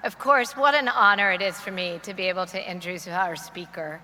Of course, what an honor it is for me to be able to introduce our speaker.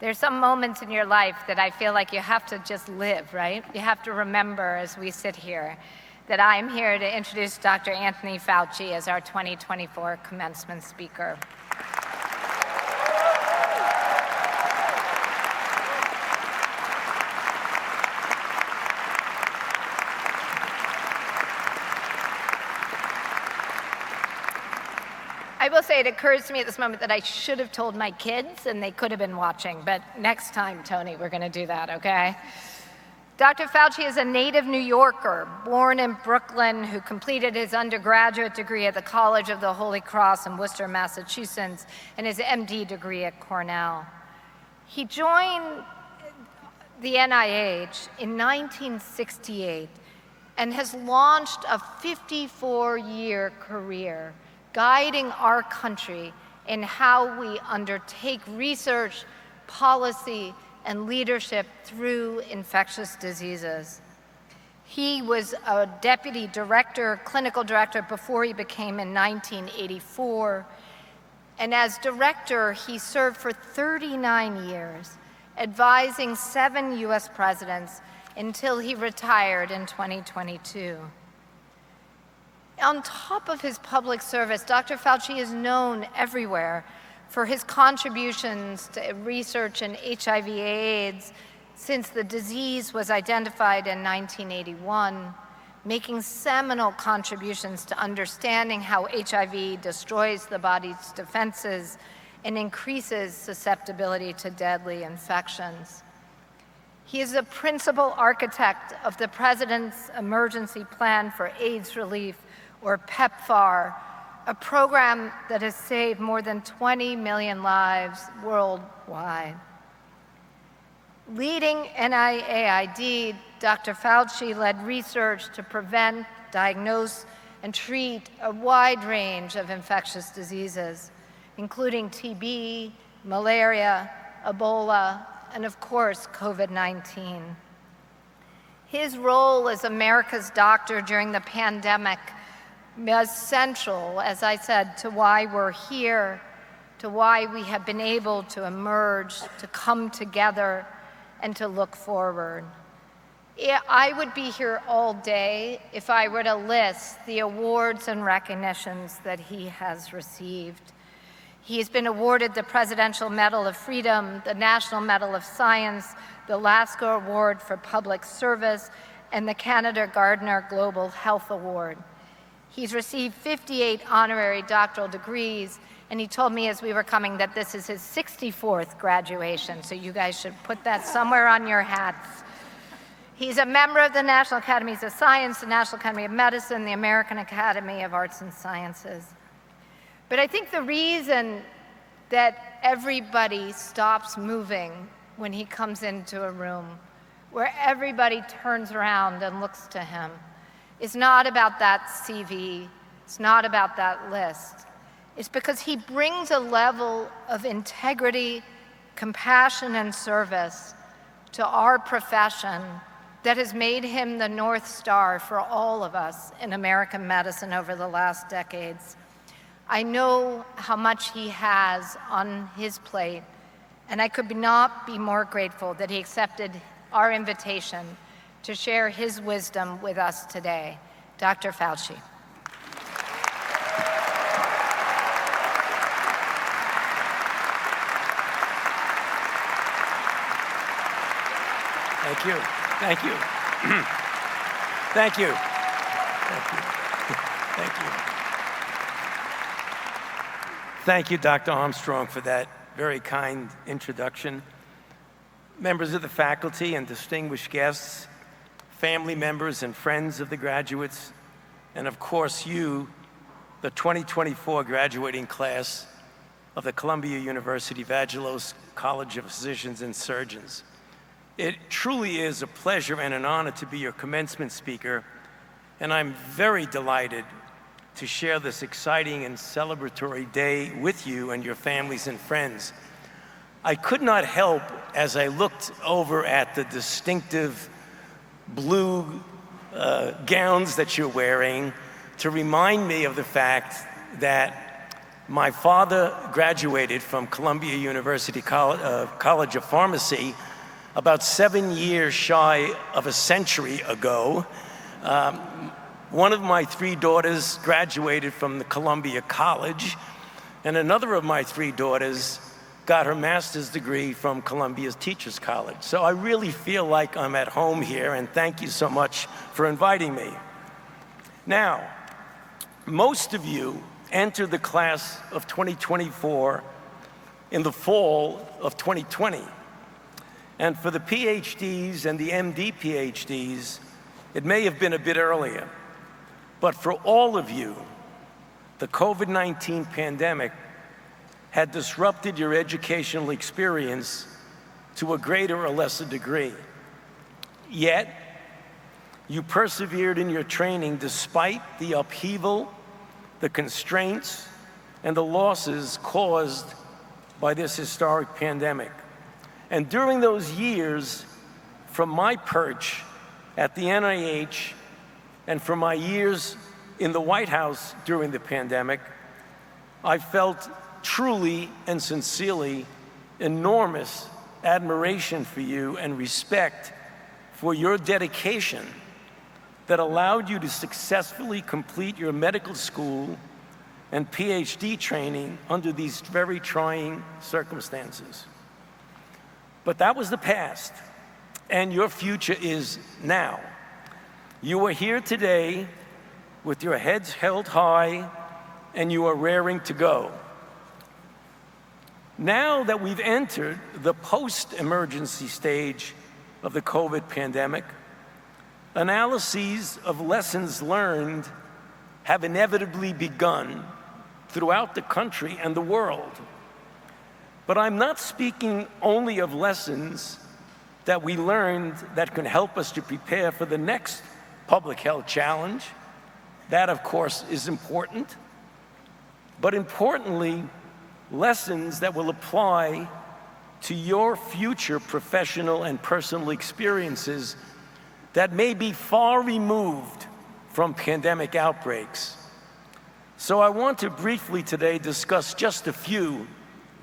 There's some moments in your life that I feel like you have to just live, right? You have to remember as we sit here that I'm here to introduce Dr. Anthony Fauci as our 2024 commencement speaker. I will say it occurs to me at this moment that I should have told my kids and they could have been watching, but next time, Tony, we're gonna do that, okay? Dr. Fauci is a native New Yorker, born in Brooklyn, who completed his undergraduate degree at the College of the Holy Cross in Worcester, Massachusetts, and his MD degree at Cornell. He joined the NIH in 1968 and has launched a 54-year career guiding our country in how we undertake research, policy, and leadership through infectious diseases. He was a deputy director, clinical director before he became in 1984. And as director, he served for 39 years, advising 7 US presidents until he retired in 2022. On top of his public service, Dr. Fauci is known everywhere for his contributions to research in HIV/AIDS since the disease was identified in 1981, making seminal contributions to understanding how HIV destroys the body's defenses and increases susceptibility to deadly infections. He is the principal architect of the President's Emergency Plan for AIDS Relief, or PEPFAR, a program that has saved more than 20 million lives worldwide. Leading NIAID, Dr. Fauci led research to prevent, diagnose, and treat a wide range of infectious diseases, including TB, malaria, Ebola, and of course, COVID-19. His role as America's doctor during the pandemic was central, as I said, to why we're here, to why we have been able to emerge, to come together, and to look forward. I would be here all day if I were to list the awards and recognitions that he has received. He has been awarded the Presidential Medal of Freedom, the National Medal of Science, the Lasker Award for Public Service, and the Canada Gardner Global Health Award. He's received 58 honorary doctoral degrees, and he told me as we were coming that this is his 64th graduation, so you guys should put that somewhere on your hats. He's a member of the National Academies of Science, the National Academy of Medicine, the American Academy of Arts and Sciences. But I think the reason that everybody stops moving when he comes into a room, where everybody turns around and looks to him, is not about that CV, it's not about that list. It's because he brings a level of integrity, compassion, and service to our profession that has made him the North Star for all of us in American medicine over the last decades. I know how much he has on his plate, and I could not be more grateful that he accepted our invitation to share his wisdom with us today. Dr. Fauci. Thank you. Thank you. Thank you. Thank you. Thank you. Thank you, Dr. Armstrong, for that very kind introduction. Members of the faculty and distinguished guests, family members and friends of the graduates, and of course you, the 2024 graduating class of the Columbia University Vagelos College of Physicians and Surgeons. It truly is a pleasure and an honor to be your commencement speaker, and I'm very delighted to share this exciting and celebratory day with you and your families and friends. I could not help, as I looked over at the distinctive blue gowns that you're wearing, to remind me of the fact that My father graduated from Columbia University College of Pharmacy about 7 years shy of a century ago. One of my 3 daughters graduated from the Columbia College, and another of my 3 daughters got her master's degree from Columbia's Teachers College. So I really feel like I'm at home here, and thank you so much for inviting me. Now, most of you entered the class of 2024 in the fall of 2020. And for the PhDs and the MD PhDs, it may have been a bit earlier. But for all of you, the COVID-19 pandemic had disrupted your educational experience to a greater or lesser degree. Yet, you persevered in your training despite the upheaval, the constraints, and the losses caused by this historic pandemic. And during those years, from my perch at the NIH and from my years in the White House during the pandemic, I felt truly and sincerely enormous admiration for you and respect for your dedication that allowed you to successfully complete your medical school and PhD training under these very trying circumstances. But that was the past, and your future is now. You are here today with your heads held high, and you are raring to go. Now that we've entered the post-emergency stage of the COVID pandemic, analyses of lessons learned have inevitably begun throughout the country and the world. But I'm not speaking only of lessons that we learned that can help us to prepare for the next public health challenge. That, of course, is important. But importantly, lessons that will apply to your future professional and personal experiences that may be far removed from pandemic outbreaks. So I want to briefly today discuss just a few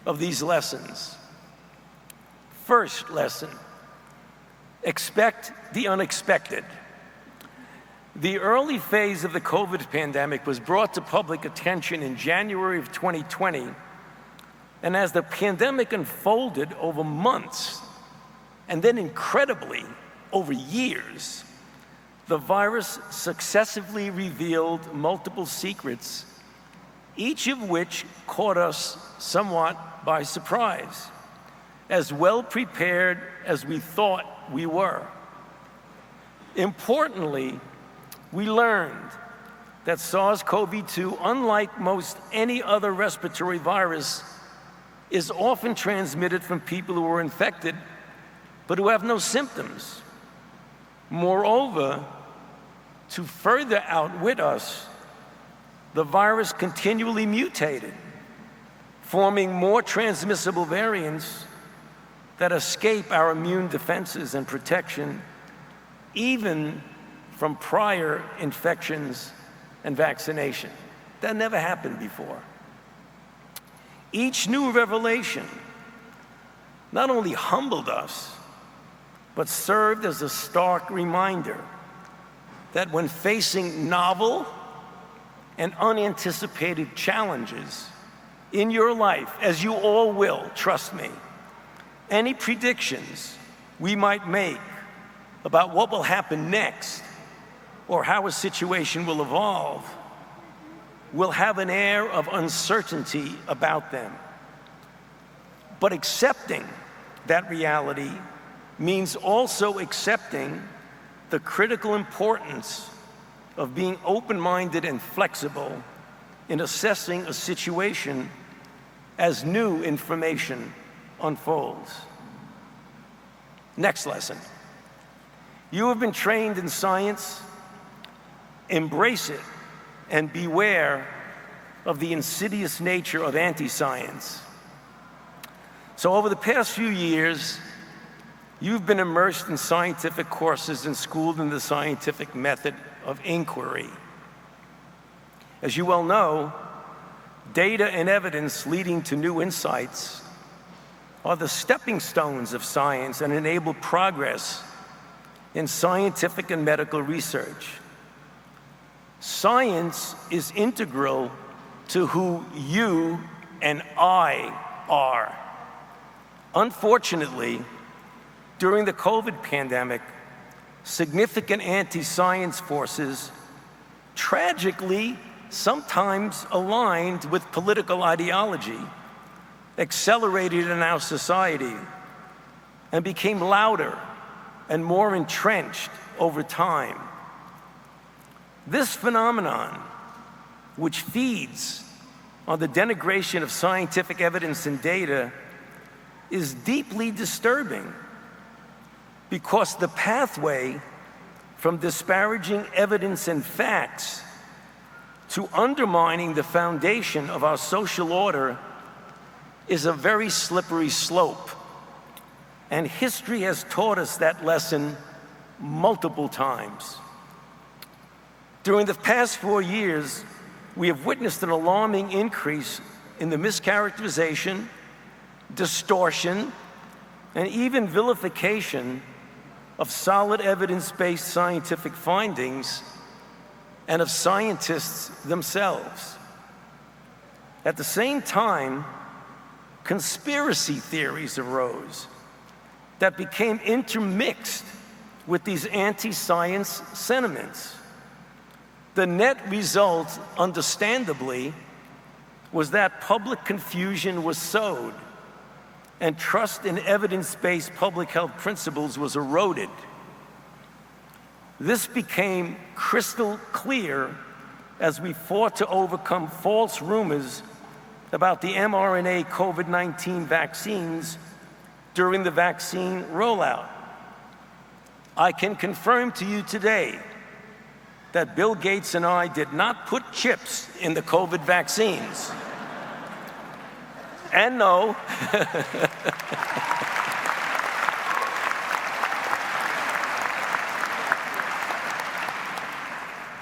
of these lessons. First lesson, expect the unexpected. The early phase of the COVID pandemic was brought to public attention in January of 2020, and as the pandemic unfolded over months, and then incredibly over years, the virus successively revealed multiple secrets, each of which caught us somewhat by surprise, as well prepared as we thought we were. Importantly, we learned that SARS-CoV-2, unlike most any other respiratory virus, is often transmitted from people who are infected but who have no symptoms. Moreover, to further outwit us, the virus continually mutated, forming more transmissible variants that escape our immune defenses and protection, even from prior infections and vaccination. That never happened before. Each new revelation not only humbled us, but served as a stark reminder that when facing novel and unanticipated challenges in your life, as you all will, trust me, any predictions we might make about what will happen next or how a situation will evolve will have an air of uncertainty about them. But accepting that reality means also accepting the critical importance of being open-minded and flexible in assessing a situation as new information unfolds. Next lesson. You have been trained in science. Embrace it and beware of the insidious nature of anti-science. So over the past few years, you've been immersed in scientific courses and schooled in the scientific method of inquiry. As you well know, data and evidence leading to new insights are the stepping stones of science and enable progress in scientific and medical research. Science is integral to who you and I are. Unfortunately, during the COVID pandemic, significant anti-science forces tragically sometimes aligned with political ideology accelerated in our society and became louder and more entrenched over time. This phenomenon, which feeds on the denigration of scientific evidence and data, is deeply disturbing because the pathway from disparaging evidence and facts to undermining the foundation of our social order is a very slippery slope. And history has taught us that lesson multiple times. During the past 4 years, we have witnessed an alarming increase in the mischaracterization, distortion, and even vilification of solid evidence-based scientific findings and of scientists themselves. At the same time, conspiracy theories arose that became intermixed with these anti-science sentiments. The net result, understandably, was that public confusion was sowed and trust in evidence-based public health principles was eroded. This became crystal clear as we fought to overcome false rumors about the mRNA COVID-19 vaccines during the vaccine rollout. I can confirm to you today that Bill Gates and I did not put chips in the COVID vaccines. And no,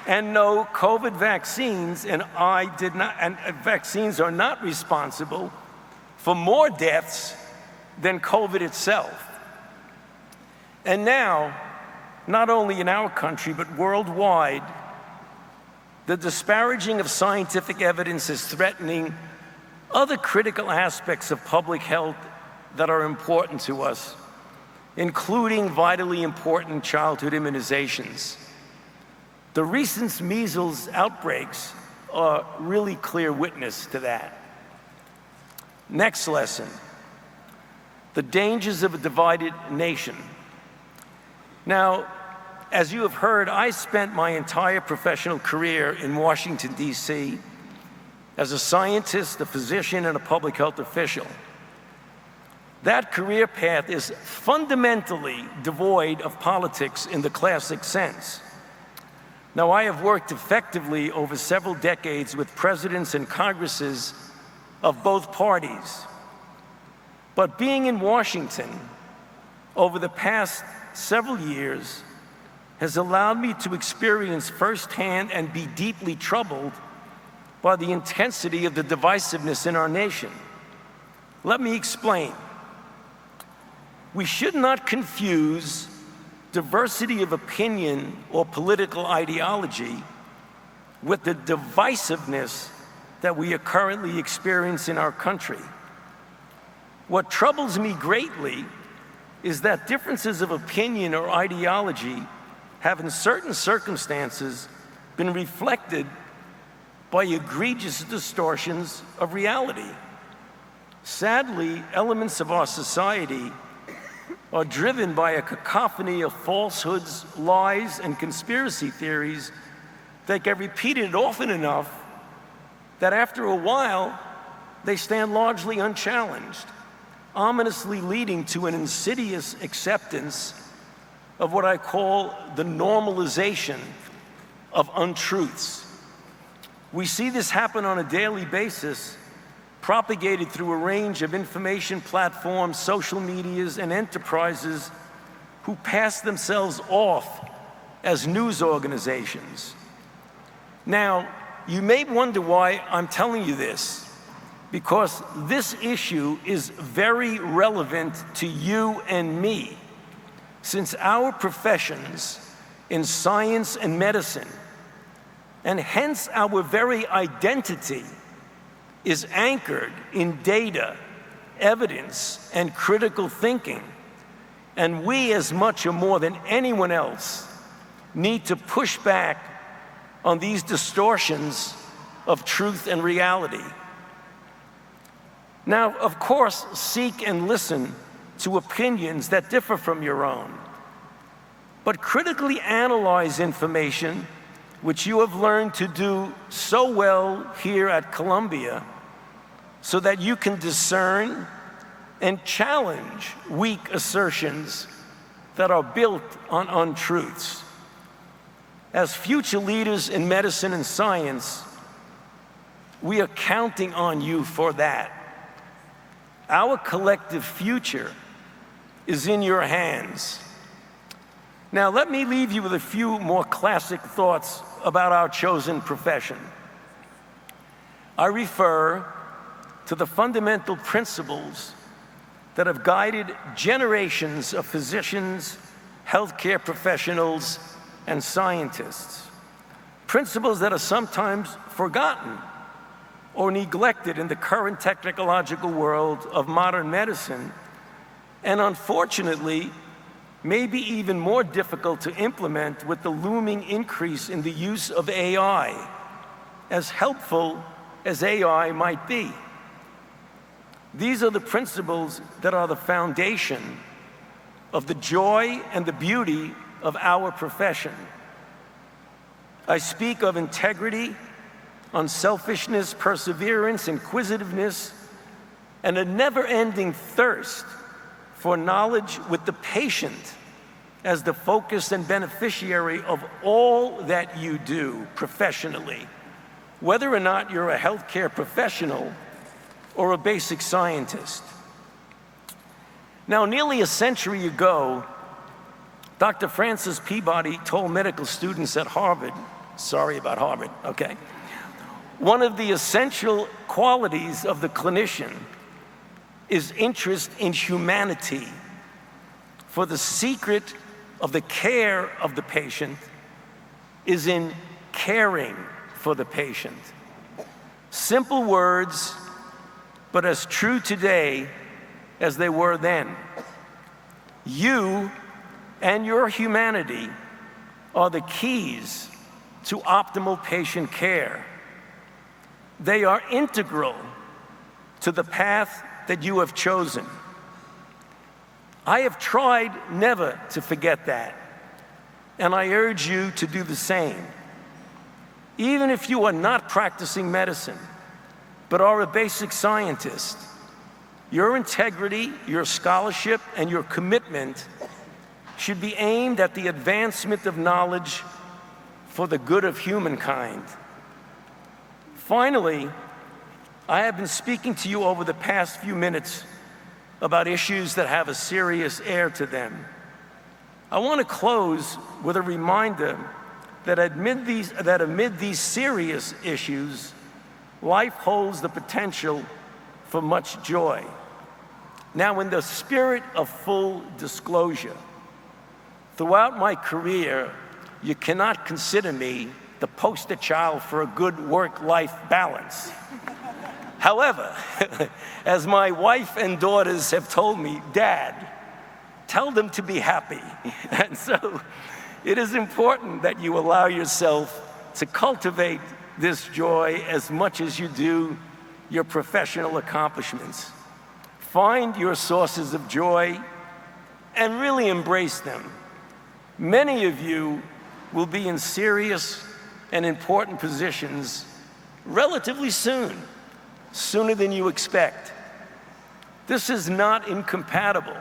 and no, COVID vaccines and vaccines are not responsible for more deaths than COVID itself. And now, not only in our country, but worldwide, the disparaging of scientific evidence is threatening other critical aspects of public health that are important to us, including vitally important childhood immunizations. The recent measles outbreaks are really clear witness to that. Next lesson, the dangers of a divided nation. Now, as you have heard, I spent my entire professional career in Washington, D.C. as a scientist, a physician, and a public health official. That career path is fundamentally devoid of politics in the classic sense. Now, I have worked effectively over several decades with presidents and Congresses of both parties. But being in Washington over the past several years has allowed me to experience firsthand and be deeply troubled by the intensity of the divisiveness in our nation. Let me explain. We should not confuse diversity of opinion or political ideology with the divisiveness that we are currently experiencing in our country. What troubles me greatly is that differences of opinion or ideology have in certain circumstances been reflected by egregious distortions of reality. Sadly, elements of our society are driven by a cacophony of falsehoods, lies, and conspiracy theories that get repeated often enough that after a while, they stand largely unchallenged, ominously leading to an insidious acceptance of what I call the normalization of untruths. We see this happen on a daily basis, propagated through a range of information platforms, social medias, and enterprises who pass themselves off as news organizations. Now, you may wonder why I'm telling you this, because this issue is very relevant to you and me, since our professions in science and medicine, and hence our very identity, is anchored in data, evidence, and critical thinking. And we, as much or more than anyone else, need to push back on these distortions of truth and reality. Now, of course, seek and listen to opinions that differ from your own, but critically analyze information, which you have learned to do so well here at Columbia, so that you can discern and challenge weak assertions that are built on untruths. As future leaders in medicine and science, we are counting on you for that. Our collective future is in your hands. Now, let me leave you with a few more classic thoughts about our chosen profession. I refer to the fundamental principles that have guided generations of physicians, healthcare professionals, and scientists. Principles that are sometimes forgotten or neglected in the current technological world of modern medicine, and unfortunately, may be even more difficult to implement with the looming increase in the use of AI, as helpful as AI might be. These are the principles that are the foundation of the joy and the beauty of our profession. I speak of integrity, unselfishness, perseverance, inquisitiveness, and a never-ending thirst for knowledge, with the patient as the focus and beneficiary of all that you do professionally, whether or not you're a healthcare professional or a basic scientist. Now, nearly a century ago, Dr. Francis Peabody told medical students at Harvard, sorry about Harvard, okay, one of the essential qualities of the clinician is interest in humanity, for the secret of the care of the patient is in caring for the patient. Simple words, but as true today as they were then. You and your humanity are the keys to optimal patient care. They are integral to the path that you have chosen. I have tried never to forget that, and I urge you to do the same. Even if you are not practicing medicine, but are a basic scientist, your integrity, your scholarship, and your commitment should be aimed at the advancement of knowledge for the good of humankind. Finally, I have been speaking to you over the past few minutes about issues that have a serious air to them. I want to close with a reminder that amid these serious issues, life holds the potential for much joy. Now, in the spirit of full disclosure, throughout my career, you cannot consider me the poster child for a good work-life balance. However, as my wife and daughters have told me, Dad, tell them to be happy. And so it is important that you allow yourself to cultivate this joy as much as you do your professional accomplishments. Find your sources of joy and really embrace them. Many of you will be in serious and important positions relatively soon, sooner than you expect. This is not incompatible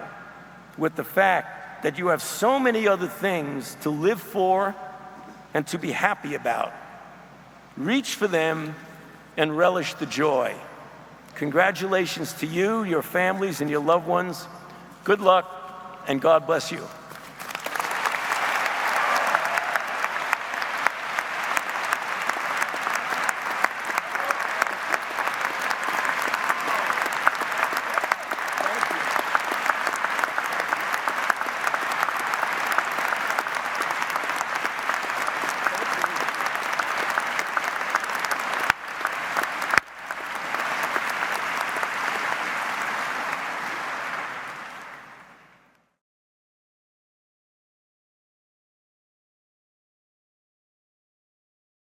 with the fact that you have so many other things to live for and to be happy about. Reach for them and relish the joy. Congratulations to you, your families, and your loved ones. Good luck, and God bless you.